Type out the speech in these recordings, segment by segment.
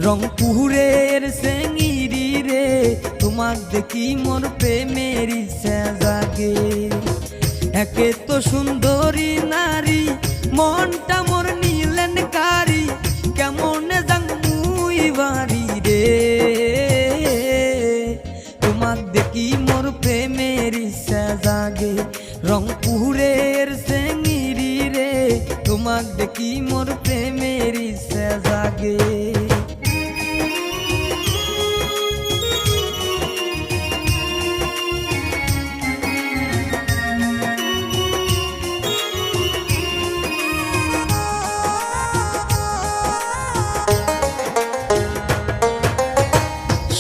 রংপুরের সেঙ্গিরি রে তোমাক দেখি মোর প্রেমের ইচ্ছা জাগে। একে তো সুন্দরী নারী মনটা মোর নিলেন কারি, কেমন যাং মুই বাড়ি রে। তোমাক দেখি মোর প্রেমের ইচ্ছা জাগে। রংপুরের সেঙ্গিরি রে তোমাক দেখি মোর প্রেমের ইচ্ছা জাগে।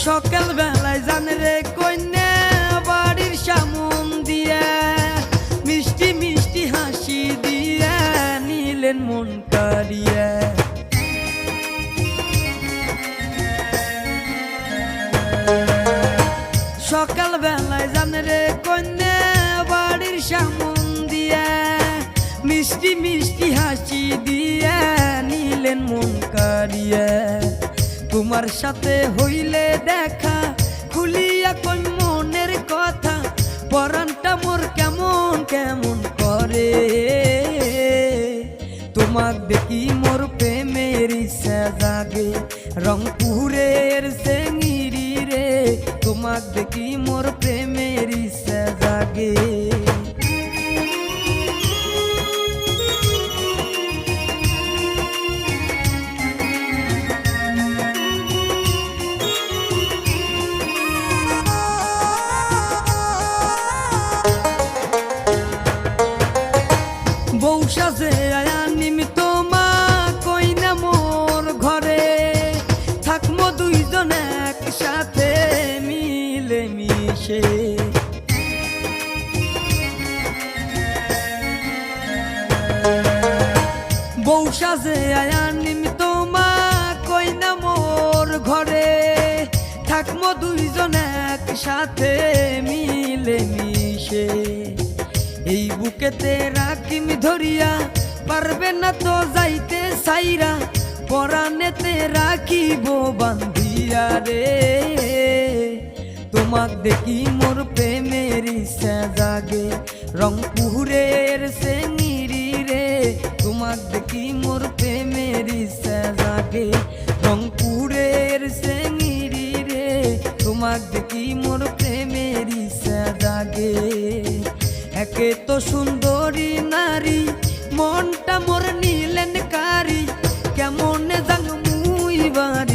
সকাল বেলায় জান রে কন্যা বাড়ির সামন দিয়া, মিষ্টি মিষ্টি হাসি দিয়া নিলেন মন কারিয়া। সকাল বেলায় জান রে কন্যা বাড়ির সামন দিয়া, মিষ্টি মিষ্টি হাসি দিয়া নিলেন মন কারিয়া। তোমার সাথে হইলে দেখা খুলিয়া কোন মনের কথা, পরানটা মোর কেমন কেমন করে। তোমাক দেখি মোর প্রেমের ইচ্ছা জাগে। রংপুরের সেঙ্গিরি রে তোমাক দেখি মোর প্রেমের ইচ্ছা জাগে। বউ সাজে আনিম তোমা কইনা মোর ঘরে, থাকমো দুইজন একসাথে মিলে মিশে। বউ সাজে আনিম তোমা কইনা মোর ঘরে, থাকমো দুইজন একসাথে মিলে মিশে। এই বুকেতে রাখিম ধরিয়া পারবে না তো যাইতে সাইরা, পরানেতে রাখিব বান্ধিয়া রে। তোমাক দেখি মোর প্রেমের ইচ্ছা জাগে। রংপুরের সেঙ্গিরি রে তোমাক দেখি মোর প্রেমের ইচ্ছা জাগে। রংপুরের সেঙ্গিরি রে তোমাক দেখি মোর প্রেমের ইচ্ছা জাগে। একে তো সুন্দরী নারী মনটা মোর নিলেন কারি, কেমন যাং মুই বাড়ি